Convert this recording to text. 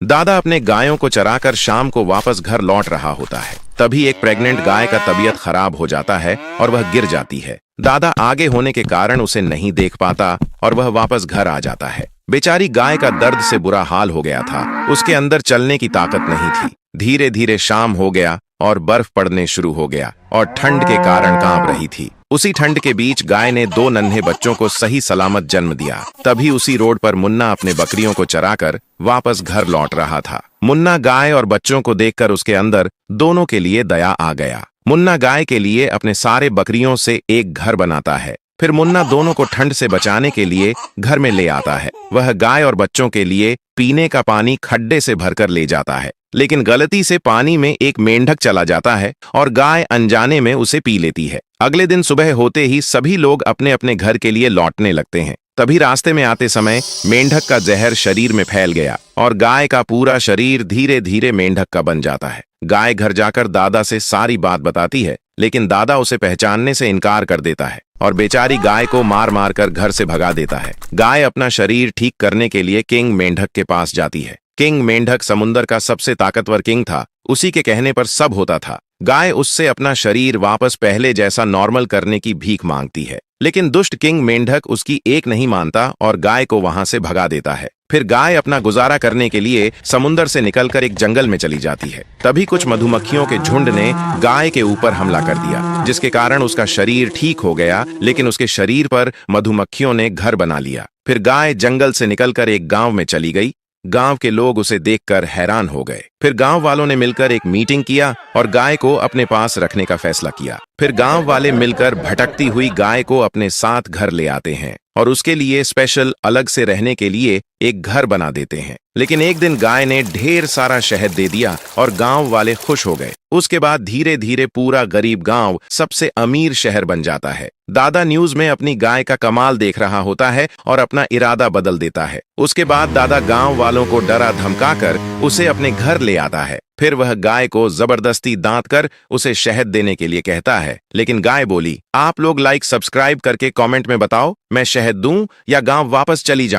दादा अपने गायों को चराकर शाम को वापस घर लौट रहा होता है। तभी एक प्रेग्नेंट गाय का तबीयत खराब हो जाता है और वह गिर जाती है। दादा आगे होने के कारण उसे नहीं देख पाता और वह वापस घर आ जाता है। बेचारी गाय का दर्द से बुरा हाल हो गया था, उसके अंदर चलने की ताकत नहीं थी। धीरे धीरे शाम हो गया और बर्फ पड़ने शुरू हो गया और ठंड के कारण कांप रही थी। उसी ठंड के बीच गाय ने 2 नन्हे बच्चों को सही सलामत जन्म दिया। तभी उसी रोड पर मुन्ना अपने बकरियों को चराकर वापस घर लौट रहा था। मुन्ना गाय और बच्चों को देखकर उसके अंदर दोनों के लिए दया आ गया। मुन्ना गाय के लिए अपने सारे बकरियों से एक घर बनाता है। फिर मुन्ना दोनों को ठंड से बचाने के लिए घर में ले आता है। वह गाय और बच्चों के लिए पीने का पानी खड्डे से भरकर ले जाता है, लेकिन गलती से पानी में एक मेंढक चला जाता है और गाय अनजाने में उसे पी लेती है। अगले दिन सुबह होते ही सभी लोग अपने अपने घर के लिए लौटने लगते हैं। तभी रास्ते में आते समय मेंढक का जहर शरीर में फैल गया और गाय का पूरा शरीर धीरे धीरे मेंढक का बन जाता है। गाय घर जाकर दादा से सारी बात बताती है, लेकिन दादा उसे पहचानने से इनकार कर देता है और बेचारी गाय को मार मार कर घर से भगा देता है। गाय अपना शरीर ठीक करने के लिए किंग मेंढक के पास जाती है। किंग मेंढक समुद्र का सबसे ताकतवर किंग था, उसी के कहने पर सब होता था। गाय उससे अपना शरीर वापस पहले जैसा नॉर्मल करने की भीख मांगती है, लेकिन दुष्ट किंग मेंढक उसकी एक नहीं मानता और गाय को वहां से भगा देता है। फिर गाय अपना गुजारा करने के लिए समुद्र से निकलकर एक जंगल में चली जाती है। तभी कुछ मधुमक्खियों के झुंड ने गाय के ऊपर हमला कर दिया, जिसके कारण उसका शरीर ठीक हो गया, लेकिन उसके शरीर पर मधुमक्खियों ने घर बना लिया। फिर गाय जंगल से निकलकर एक गांव में चली गई। गांव के लोग उसे देखकर हैरान हो गए। फिर गांव वालों ने मिलकर एक मीटिंग किया और गाय को अपने पास रखने का फैसला किया। फिर गांव वाले मिलकर भटकती हुई गाय को अपने साथ घर ले आते हैं और उसके लिए स्पेशल अलग से रहने के लिए एक घर बना देते हैं। लेकिन एक दिन गाय ने ढेर सारा शहद दे दिया और गांव वाले खुश हो गए। उसके बाद धीरे धीरे पूरा गरीब गांव सबसे अमीर शहर बन जाता है। दादा न्यूज में अपनी गाय का कमाल देख रहा होता है और अपना इरादा बदल देता है। उसके बाद दादा गांव वालों को डरा धमकाकर उसे अपने घर ले आता है। फिर वह गाय को जबरदस्ती दांत कर उसे शहद देने के लिए कहता है, लेकिन गाय बोली, आप लोग लाइक सब्सक्राइब करके कमेंट में बताओ, मैं शहद दूं या गांव वापस चली जाऊं।